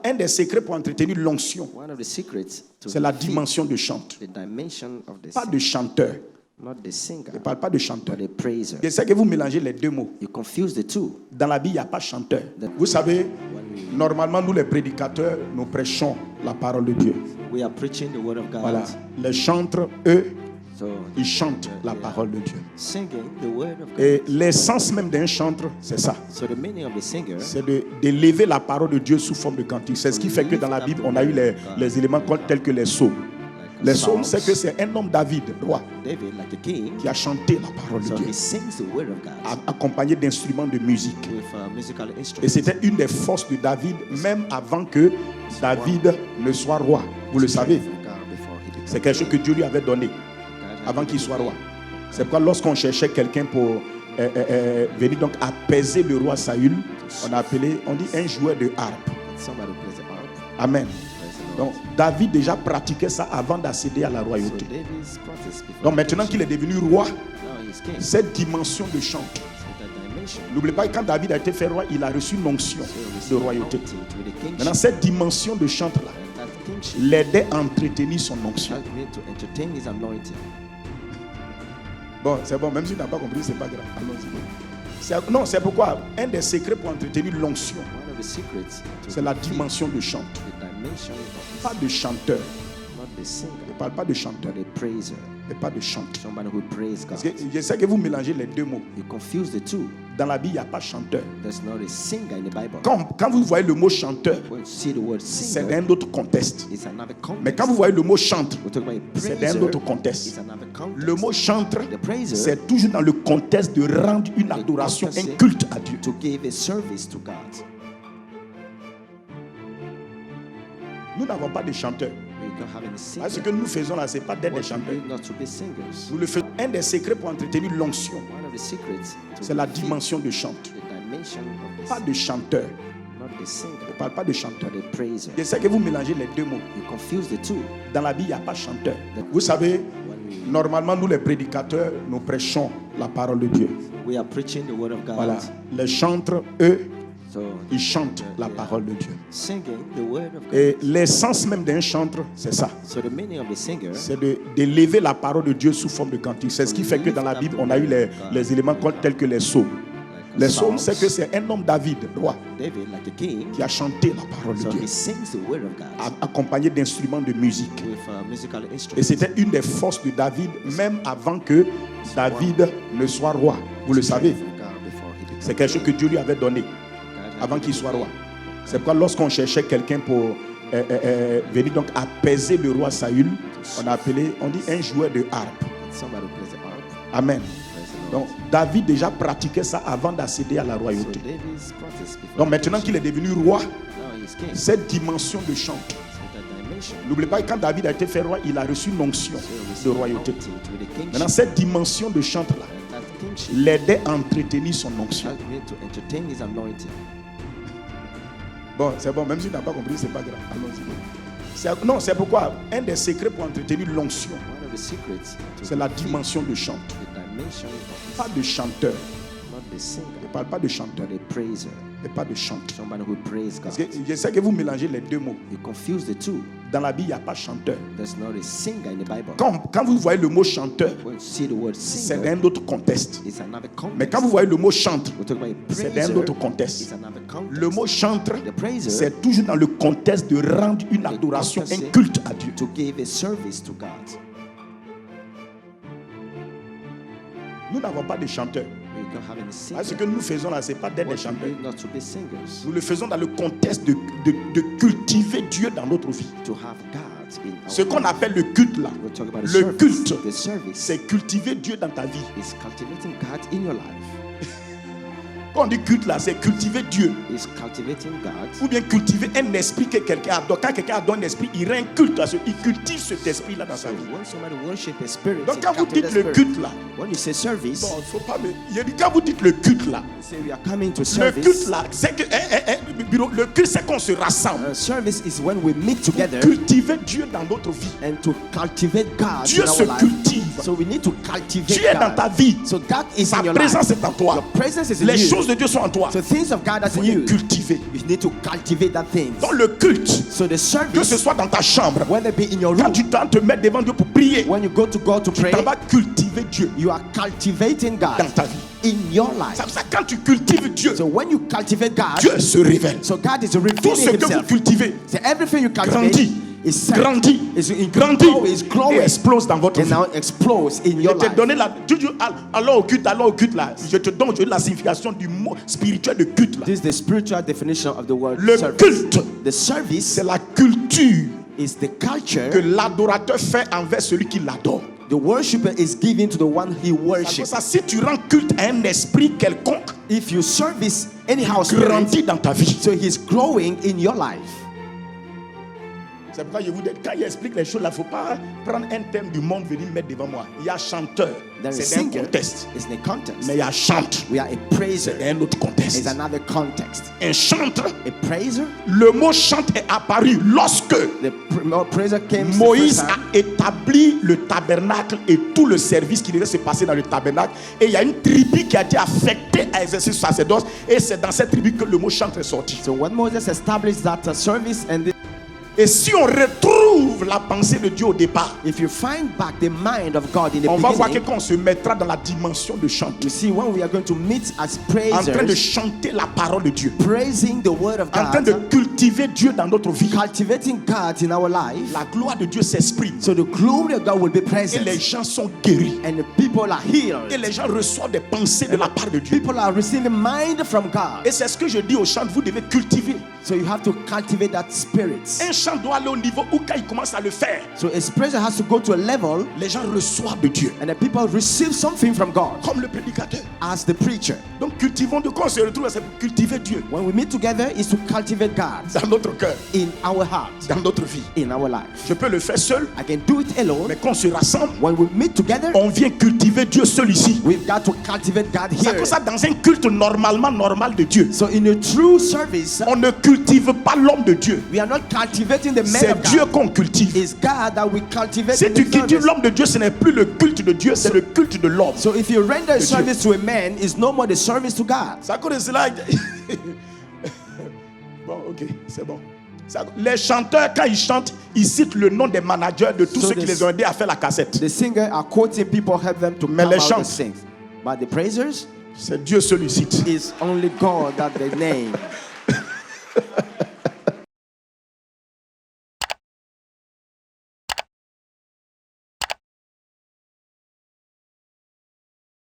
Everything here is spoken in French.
Un des secrets pour entretenir l'onction, c'est la dimension de chante. Pas de chanteur. Je ne parle pas de chanteur. Je sais que vous mélangez les deux mots. Dans la Bible, il n'y a pas chanteur. Vous savez, normalement, nous les prédicateurs, nous prêchons la parole de Dieu. Voilà. Les chantres, eux, ils chantent la parole de Dieu. Et l'essence même d'un chantre, c'est ça. C'est d'élever la parole de Dieu sous forme de cantique. C'est ce qui fait que dans la Bible, on a eu les éléments tels que les psaumes. Les psaumes, c'est que c'est un homme David, roi, qui a chanté la parole de Dieu, accompagné d'instruments de musique. Et c'était une des forces de David, même avant que David ne soit roi. Vous le savez. C'est quelque chose que Dieu lui avait donné avant qu'il soit roi. C'est pourquoi lorsqu'on cherchait quelqu'un pour venir donc apaiser le roi Saül, on dit un joueur de harpe. Amen. Donc David déjà pratiquait ça avant d'accéder à la royauté. Donc maintenant qu'il est devenu roi, cette dimension de chant. N'oubliez pas que quand David a été fait roi, il a reçu une onction de royauté. Maintenant cette dimension de chant là l'aidait à entretenir son onction. Bon, c'est bon, même si tu n'as pas compris, c'est pas grave. Allons-y. Non, c'est pourquoi un des secrets pour entretenir l'onction, c'est la dimension de chant. Pas de chanteur. Je ne parle pas de chanteur. Mais pas de chanteur. Parce que je sais que vous mélangez les deux mots. Dans la Bible, il n'y a pas chanteur. Quand vous voyez le mot chanteur, c'est d'un autre contexte. Mais quand vous voyez le mot chantre, c'est d'un autre contexte. Le mot chantre, c'est toujours dans le contexte de rendre une adoration, un culte à Dieu. Nous n'avons pas de chanteurs. Ce que nous faisons là, ce n'est pas d'être des chanteurs. Nous le faisons. Un des secrets pour entretenir l'onction, c'est la dimension de chant. Pas de chanteur. Je ne parle pas de chanteur. Je sais que vous mélangez les deux mots. Dans la Bible, il n'y a pas chanteur. Vous savez, normalement, nous les prédicateurs, nous prêchons la parole de Dieu. Voilà. Les chantres, eux, ils chantent la parole de Dieu. Et l'essence même d'un chantre, c'est ça. C'est d'élever la parole de Dieu sous forme de cantique. C'est ce qui fait que dans la Bible, on a eu les éléments tels que les psaumes. Les psaumes, c'est que c'est un homme David, roi, qui a chanté la parole de Dieu, accompagné d'instruments de musique. Et c'était une des forces de David, même avant que David ne soit roi. Vous le savez. C'est quelque chose que Dieu lui avait donné avant qu'il soit roi. C'est pourquoi lorsqu'on cherchait quelqu'un pour venir donc apaiser le roi Saül, on dit un joueur de harpe. Amen. Donc David déjà pratiquait ça avant d'accéder à la royauté. Donc maintenant qu'il est devenu roi, cette dimension de chant. N'oubliez pas que quand David a été fait roi, il a reçu une onction de royauté. Maintenant cette dimension de chant là l'aidait à entretenir son onction. Bon, c'est bon, même si tu n'as pas compris, c'est pas grave. Allons-y. Non, c'est pourquoi un des secrets pour entretenir l'onction, c'est la dimension de chant. Pas de chanteur. Je ne parle pas de chanteur. Et pas de chanteur. Parce que je sais que vous mélangez les deux mots. Dans la Bible, il n'y a pas chanteur. Quand vous voyez le mot chanteur, c'est d'un autre contexte. Mais quand vous voyez le mot chantre, c'est d'un autre contexte. Le mot chantre, c'est toujours dans le contexte de rendre une adoration, un culte à Dieu. Nous n'avons pas de chanteurs. Ce que nous faisons là, ce n'est pas d'être des chanteurs. Nous le faisons dans le contexte de cultiver Dieu dans notre vie. Ce qu'on appelle le culte là, le culte, c'est cultiver Dieu dans ta vie. Quand on dit culte là, c'est cultiver Dieu. Ou bien cultiver un esprit que quelqu'un adore. Quand quelqu'un adore un esprit, il rend culte à il cultive cet esprit là dans sa vie. Donc quand vous dites le culte là, bon, faut pas quand vous dites le culte là, le culte là, c'est que le culte c'est qu'on se rassemble. Pour cultiver Dieu dans notre vie. Dieu se cultive. Dieu est dans ta vie. Sa présence est en toi. Les choses choses de Dieu sont en toi. So things of God are in you. Cultiver. You need to cultivate that thing. Dans le culte, So the service, que ce soit dans ta chambre, whether it be in your quand room, tu dois te mettre devant Dieu pour prier, when you go to God to tu pray, vas cultiver Dieu you are cultivating God dans ta vie. in your life. Ça veut dire quand tu cultives Dieu, So when you cultivate God, Dieu se révèle. so God is Tout revealing ce que vous himself. cultivez So everything you cultivate grandit, is set, grandit, is grandit is et growing, explose dans votre and vie. now explodes in Je your t'ai life. donné la. Alors au culte là. Je te donne la signification du mot spirituel de culte là. This is the spiritual definition of the word Le service. culte, The service c'est la culture is the culture que l'adorateur fait envers celui qui l'adore. the worshipper is giving to the one he Comme worships. ça, si tu rends culte à un esprit quelconque, If you service anyhow spirit, grandit dans ta vie. so he's growing in your life. C'est pourquoi je vous dis, quand il explique les choses, il ne faut pas prendre un thème du monde venir mettre devant moi. Il y a chanteur, There is c'est un singer, contexte. it's in a context. Mais il y a chante, We are a praiser, c'est un autre contexte. it's another context. Un chanteur, A praiser, le mot chante est apparu lorsque the praiser came the Moïse first time. a établi le tabernacle et tout le service qui devait se passer dans le tabernacle. Et il y a une tribu qui a été affectée à exercer ce sacerdoce. Et c'est dans cette tribu que le mot chante est sorti. So when Moses established that service, and Et si on retrouve la pensée de Dieu au départ, if you find back the mind of God in the on va voir que beginning, quand on se mettra dans la dimension de chant, you see when we are going to meet as en train de praisers, chanter la parole de Dieu, praising the word of en train de God, cultiver Dieu dans notre vie, cultivating God in our life, la gloire de Dieu s'exprime. so the glory of God will be Et present, les gens sont guéris. and the people are Et healed. les gens reçoivent des pensées de la part de Dieu. People are receiving mind from God. Et c'est ce que je dis aux chants, vous devez cultiver. So you have to cultivate that spirit. Un chant doit aller au niveau où quand il commence à le faire, So his prayer has to go to a level, les gens reçoivent de Dieu. and the people receive something from God Comme le prédicateur. as the preacher. Donc cultivons de quoi on se retrouve, c'est pour cultiver Dieu When we meet together, is to cultivate God dans notre cœur, in our heart, dans notre vie. in our life. Je peux le faire seul, I can do it alone. mais quand on se rassemble, When we meet together, on vient cultiver Dieu seul ici. we've got to cultivate God C'est here. comme ça, dans un culte normal de Dieu, So in a true service, on ne cultive pas l'homme de Dieu. we are not cultivating the man C'est of Dieu God. qu'on cultive. It's God that we cultivate. Si in tu the cultives service. l'homme de Dieu, ce n'est plus le culte de Dieu, c'est le culte de l'homme. So if you render a Dieu. service to a man, it's no more the service to God. C'est à cause de cela. Bon, ok, c'est bon. Les chanteurs, quand ils chantent, ils citent le nom des managers de tous So ceux qui les ont aidés à faire la cassette. The singer are quoting people, help them to Mais come les out chants, and sing. But the praisers c'est Dieu seul qui cite. is only God that they name.